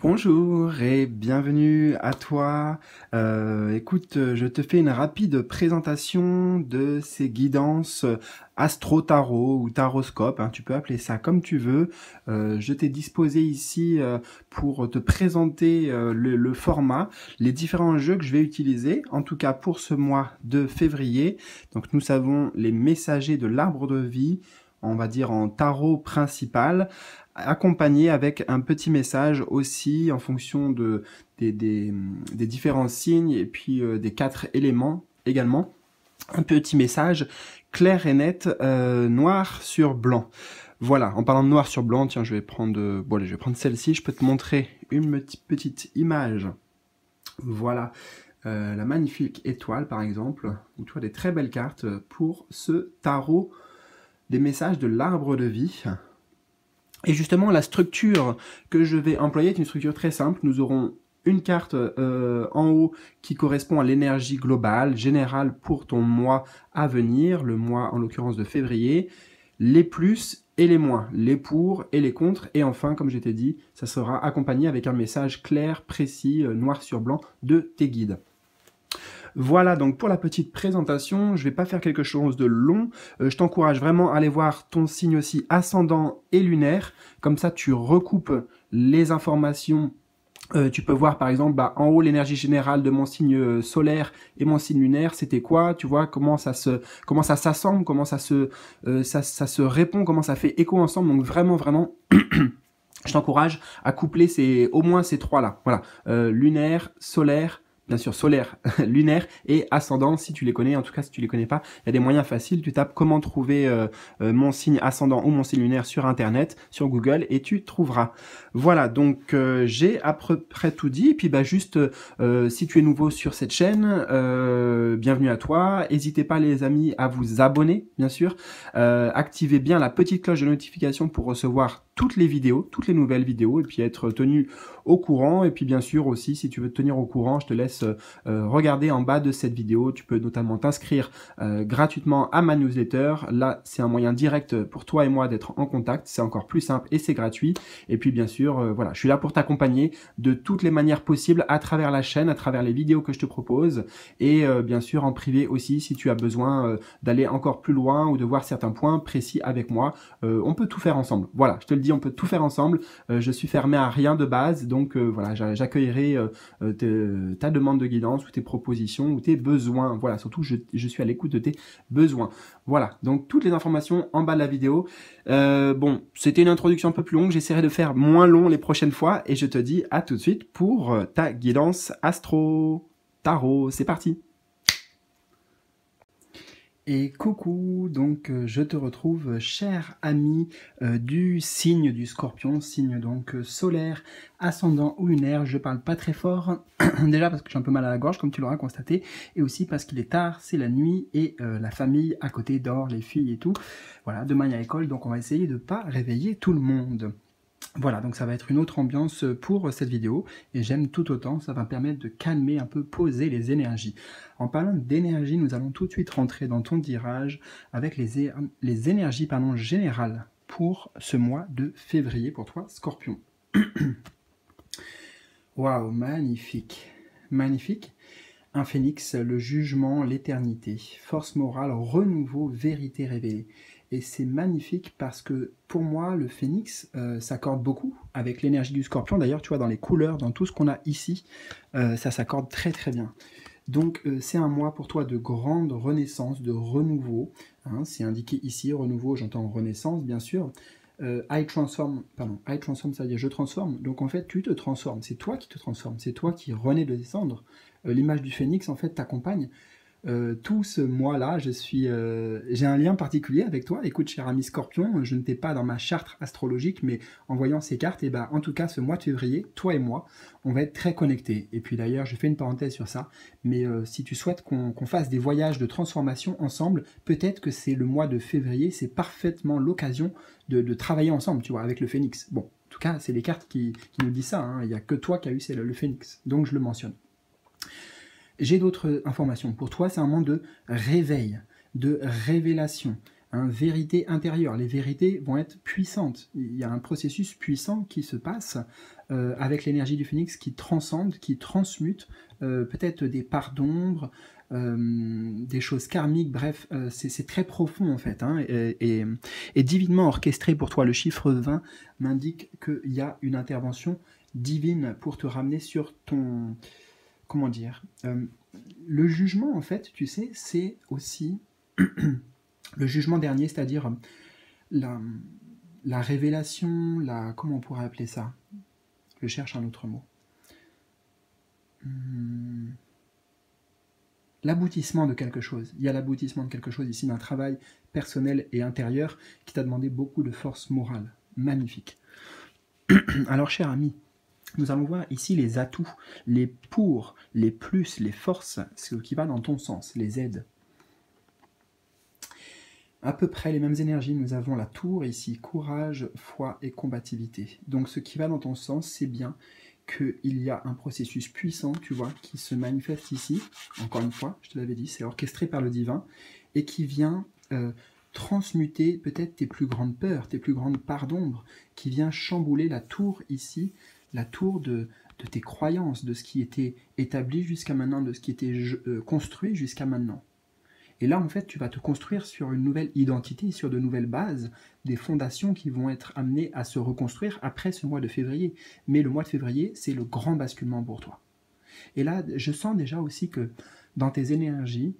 Bonjour et bienvenue à toi. Écoute, je te fais une rapide présentation de ces guidances astro-tarot ou taroscope, hein, tu peux appeler ça comme tu veux. Je t'ai disposé ici pour te présenter le format, les différents jeux que je vais utiliser, en tout cas pour ce mois de février. Donc nous savons les messagers de l'arbre de vie, on va dire en tarot principal, accompagné avec un petit message aussi en fonction des différents signes et puis des 4 éléments également. Un petit message clair et net, noir sur blanc. Voilà, en parlant de noir sur blanc, tiens, je vais prendre celle-ci, je peux te montrer une petite image. Voilà, la magnifique étoile par exemple, ou tu vois des très belles cartes pour ce tarot des messages de l'arbre de vie. Et justement, la structure que je vais employer est une structure très simple. Nous aurons une carte en haut qui correspond à l'énergie globale, générale pour ton mois à venir, le mois en l'occurrence de février, les plus et les moins, les pour et les contre, et enfin, comme je t'ai dit, ça sera accompagné avec un message clair, précis, noir sur blanc de tes guides. Voilà donc pour la petite présentation, je ne vais pas faire quelque chose de long, je t'encourage vraiment à aller voir ton signe aussi ascendant et lunaire, comme ça tu recoupes les informations. Tu peux voir par exemple en haut l'énergie générale de mon signe solaire et mon signe lunaire, c'était quoi? Tu vois comment ça s'assemble, comment ça se répond, comment ça fait écho ensemble. Donc vraiment, je t'encourage à coupler au moins ces trois-là. Voilà, lunaire, solaire, bien sûr solaire, lunaire et ascendant, si tu les connais. En tout cas, si tu les connais pas, il y a des moyens faciles. Tu tapes comment trouver mon signe ascendant ou mon signe lunaire sur Internet, sur Google, et tu trouveras. Voilà, donc j'ai à peu près tout dit. Et puis juste, si tu es nouveau sur cette chaîne, bienvenue à toi. N'hésitez pas les amis à vous abonner, bien sûr. Activez bien la petite cloche de notification pour recevoir toutes les vidéos, toutes les nouvelles vidéos, et puis être tenu au courant. Et puis bien sûr aussi, si tu veux te tenir au courant, je te laisse regarder en bas de cette vidéo. Tu peux notamment t'inscrire gratuitement à ma newsletter. Là, c'est un moyen direct pour toi et moi d'être en contact. C'est encore plus simple et c'est gratuit. Et puis bien sûr, voilà, je suis là pour t'accompagner de toutes les manières possibles à travers la chaîne, à travers les vidéos que je te propose. Et bien sûr, en privé aussi, si tu as besoin d'aller encore plus loin ou de voir certains points précis avec moi, on peut tout faire ensemble. Voilà, je te le dis, on peut tout faire ensemble. Je suis fermé à rien de base, donc voilà, j'accueillerai ta demande de guidance ou tes propositions ou tes besoins. Voilà, surtout je suis à l'écoute de tes besoins. Voilà, donc toutes les informations en bas de la vidéo. Bon, c'était une introduction un peu plus longue, j'essaierai de faire moins long les prochaines fois et je te dis à tout de suite pour ta guidance astro tarot. C'est parti. Et coucou, donc je te retrouve, cher ami du signe du Scorpion, signe donc solaire, ascendant ou lunaire. Je parle pas très fort, déjà parce que j'ai un peu mal à la gorge, comme tu l'auras constaté, et aussi parce qu'il est tard, c'est la nuit, et la famille à côté dort, les filles et tout. Voilà, demain il y a école, donc on va essayer de pas réveiller tout le monde. Voilà, donc ça va être une autre ambiance pour cette vidéo, et j'aime tout autant, ça va me permettre de calmer un peu, poser les énergies. En parlant d'énergie, nous allons tout de suite rentrer dans ton tirage avec les énergies générales pour ce mois de février pour toi, Scorpion. Waouh, magnifique, magnifique. Un phénix, le jugement, l'éternité, force morale, renouveau, vérité révélée. Et c'est magnifique parce que pour moi, le phénix s'accorde beaucoup avec l'énergie du Scorpion. D'ailleurs, tu vois, dans les couleurs, dans tout ce qu'on a ici, ça s'accorde très très bien. Donc c'est un mois pour toi de grande renaissance, de renouveau. Hein, c'est indiqué ici, renouveau, j'entends renaissance bien sûr. I transform, ça veut dire je transforme. Donc en fait, tu te transformes. C'est toi qui te transformes. C'est toi qui renais de descendre. L'image du phénix en fait t'accompagne. Tout ce mois-là, j'ai un lien particulier avec toi. Écoute, cher ami Scorpion, je ne t'ai pas dans ma charte astrologique, mais en voyant ces cartes, et en tout cas, ce mois de février, toi et moi, on va être très connectés. Et puis d'ailleurs, je fais une parenthèse sur ça, mais si tu souhaites qu'on fasse des voyages de transformation ensemble, peut-être que c'est le mois de février, c'est parfaitement l'occasion de travailler ensemble, tu vois, avec le phénix. Bon, en tout cas, c'est les cartes qui nous disent ça, hein. Il n'y a que toi qui as eu le phénix, donc je le mentionne. J'ai d'autres informations. Pour toi, c'est un moment de réveil, de révélation. hein, vérité intérieure. Les vérités vont être puissantes. Il y a un processus puissant qui se passe avec l'énergie du phénix qui transcende, qui transmute peut-être des parts d'ombre, des choses karmiques, bref, c'est très profond en fait, hein, et divinement orchestré pour toi. Le chiffre 20 m'indique qu'il y a une intervention divine pour te ramener sur ton... Comment dire le jugement, en fait, tu sais, c'est aussi le jugement dernier, c'est-à-dire la révélation, comment on pourrait appeler ça? Je cherche un autre mot. L'aboutissement de quelque chose. Il y a l'aboutissement de quelque chose ici, d'un travail personnel et intérieur qui t'a demandé beaucoup de force morale. Magnifique. Alors, cher ami, nous allons voir ici les atouts, les pour, les plus, les forces, ce qui va dans ton sens, les aides. À peu près les mêmes énergies, nous avons la tour ici, courage, foi et combativité. Donc ce qui va dans ton sens, c'est bien qu'il y a un processus puissant, tu vois, qui se manifeste ici, encore une fois, je te l'avais dit, c'est orchestré par le divin, et qui vient transmuter peut-être tes plus grandes peurs, tes plus grandes parts d'ombre, qui vient chambouler la tour ici, la tour de tes croyances, de ce qui était établi jusqu'à maintenant, de ce qui était construit jusqu'à maintenant. Et là, en fait, tu vas te construire sur une nouvelle identité, sur de nouvelles bases, des fondations qui vont être amenées à se reconstruire après ce mois de février. Mais le mois de février, c'est le grand basculement pour toi. Et là, je sens déjà aussi que dans tes énergies,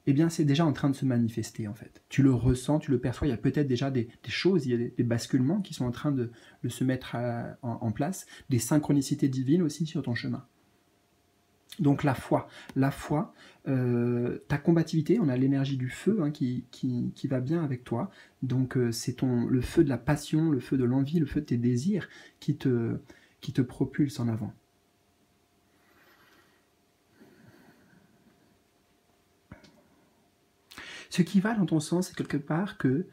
eh bien, c'est déjà en train de se manifester, en fait. Tu le ressens, tu le perçois, il y a peut-être déjà des choses, il y a des basculements qui sont en train de se mettre en place, des synchronicités divines aussi sur ton chemin. Donc la foi, ta combativité, on a l'énergie du feu hein, qui va bien avec toi. Donc c'est le feu de la passion, le feu de l'envie, le feu de tes désirs qui te propulse en avant. Ce qui va dans ton sens, c'est quelque part que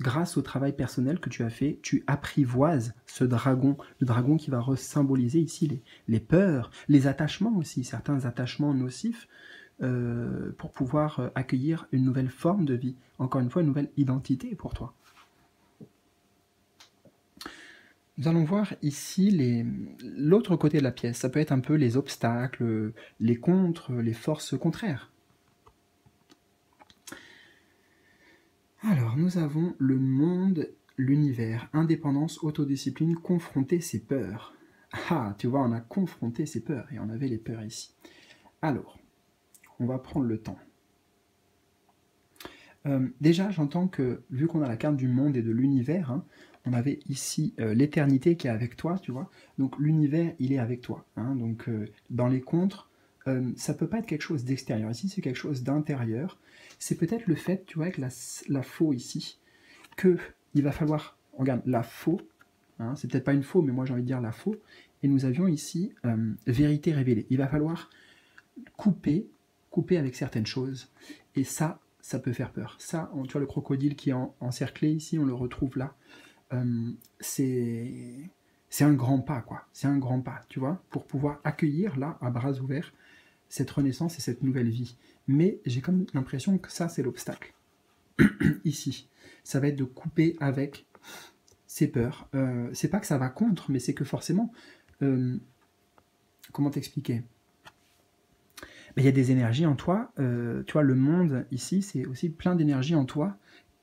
grâce au travail personnel que tu as fait, tu apprivoises ce dragon, le dragon qui va symboliser ici les peurs, les attachements aussi, certains attachements nocifs, pour pouvoir accueillir une nouvelle forme de vie, encore une fois, une nouvelle identité pour toi. Nous allons voir ici l'autre côté de la pièce, ça peut être un peu les obstacles, les contres, les forces contraires. Alors, nous avons le monde, l'univers, indépendance, autodiscipline, confronter ses peurs. Ah, tu vois, on a confronté ses peurs, et on avait les peurs ici. Alors, on va prendre le temps. Déjà, j'entends que, vu qu'on a la carte du monde et de l'univers, hein, on avait ici l'éternité qui est avec toi, tu vois. Donc, l'univers, il est avec toi. Hein, donc, dans les contres, ça peut pas être quelque chose d'extérieur. Ici, c'est quelque chose d'intérieur. C'est peut-être le fait, tu vois, avec la faux ici, qu'il va falloir... Regarde, la faux, hein, c'est peut-être pas une faux, mais moi j'ai envie de dire la faux. Et nous avions ici vérité révélée. Il va falloir couper avec certaines choses. Et ça peut faire peur. Ça, tu vois, le crocodile qui est encerclé ici, on le retrouve là. C'est un grand pas, quoi. C'est un grand pas, tu vois, pour pouvoir accueillir là, à bras ouverts, cette renaissance et cette nouvelle vie. Mais j'ai comme l'impression que ça, c'est l'obstacle. Ici, ça va être de couper avec ces peurs. C'est pas que ça va contre, mais c'est que forcément... comment t'expliquer ? Il y a des énergies en toi, tu vois, le monde ici, c'est aussi plein d'énergies en toi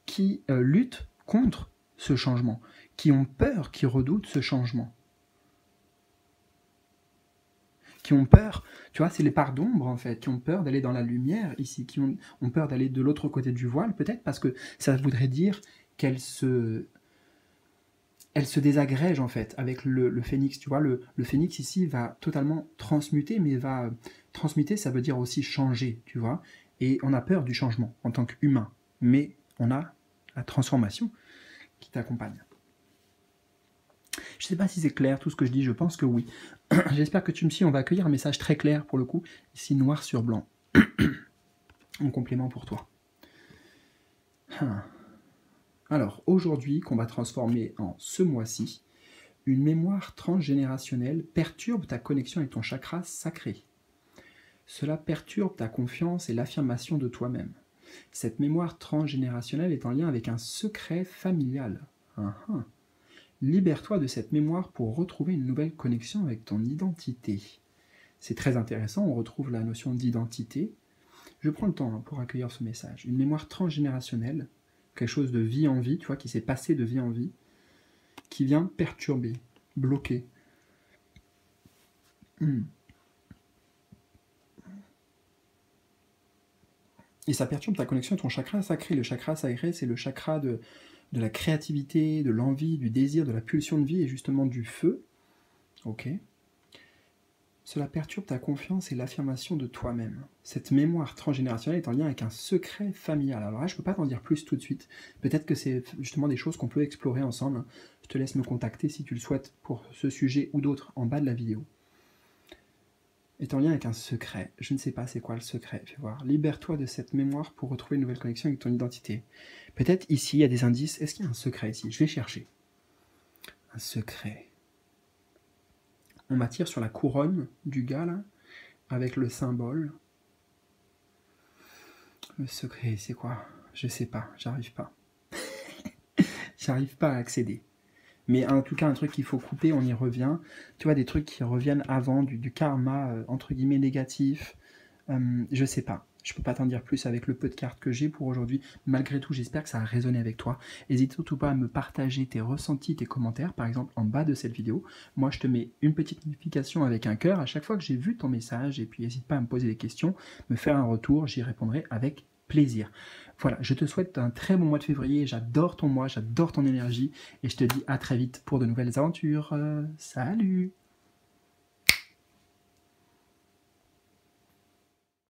qui luttent contre ce changement, qui ont peur, qui redoutent ce changement. Qui ont peur, tu vois, c'est les parts d'ombre en fait, qui ont peur d'aller dans la lumière ici, qui ont peur d'aller de l'autre côté du voile, peut-être parce que ça voudrait dire qu'elles se désagrègent en fait avec le phénix, tu vois, le phénix ici va totalement transmuter, mais transmuter, ça veut dire aussi changer, tu vois, et on a peur du changement en tant qu'humain, mais on a la transformation qui t'accompagne. Je ne sais pas si c'est clair tout ce que je dis, je pense que oui. J'espère que tu me suis, on va accueillir un message très clair pour le coup, ici noir sur blanc, en complément pour toi. Alors, aujourd'hui, qu'on va transformer en ce mois-ci, une mémoire transgénérationnelle perturbe ta connexion avec ton chakra sacré. Cela perturbe ta confiance et l'affirmation de toi-même. Cette mémoire transgénérationnelle est en lien avec un secret familial. Libère-toi de cette mémoire pour retrouver une nouvelle connexion avec ton identité. C'est très intéressant, on retrouve la notion d'identité. Je prends le temps pour accueillir ce message. Une mémoire transgénérationnelle, quelque chose de vie en vie, tu vois, qui s'est passé de vie en vie, qui vient perturber, bloquer. Et ça perturbe ta connexion à ton chakra sacré. Le chakra sacré, c'est le chakra de la créativité, de l'envie, du désir, de la pulsion de vie et justement du feu. Ok. Cela perturbe ta confiance et l'affirmation de toi-même. Cette mémoire transgénérationnelle est en lien avec un secret familial. Alors là, je ne peux pas t'en dire plus tout de suite. Peut-être que c'est justement des choses qu'on peut explorer ensemble. Je te laisse me contacter si tu le souhaites pour ce sujet ou d'autres en bas de la vidéo. Est en lien avec un secret. Je ne sais pas c'est quoi le secret. Fais voir. Libère-toi de cette mémoire pour retrouver une nouvelle connexion avec ton identité. Peut-être ici, il y a des indices. Est-ce qu'il y a un secret ici? Je vais chercher. Un secret. On m'attire sur la couronne du gars, là, avec le symbole. Le secret, c'est quoi? Je sais pas, j'arrive pas. J'arrive pas à accéder. Mais en tout cas, un truc qu'il faut couper, on y revient. Tu vois, des trucs qui reviennent avant, du karma, entre guillemets, négatif. Je sais pas. Je peux pas t'en dire plus avec le peu de cartes que j'ai pour aujourd'hui. Malgré tout, j'espère que ça a résonné avec toi. N'hésite surtout pas à me partager tes ressentis, tes commentaires, par exemple en bas de cette vidéo. Moi, je te mets une petite notification avec un cœur à chaque fois que j'ai vu ton message. Et puis, n'hésite pas à me poser des questions, me faire un retour. J'y répondrai avec plaisir. Voilà, je te souhaite un très bon mois de février. J'adore ton mois, j'adore ton énergie. Et je te dis à très vite pour de nouvelles aventures. Salut!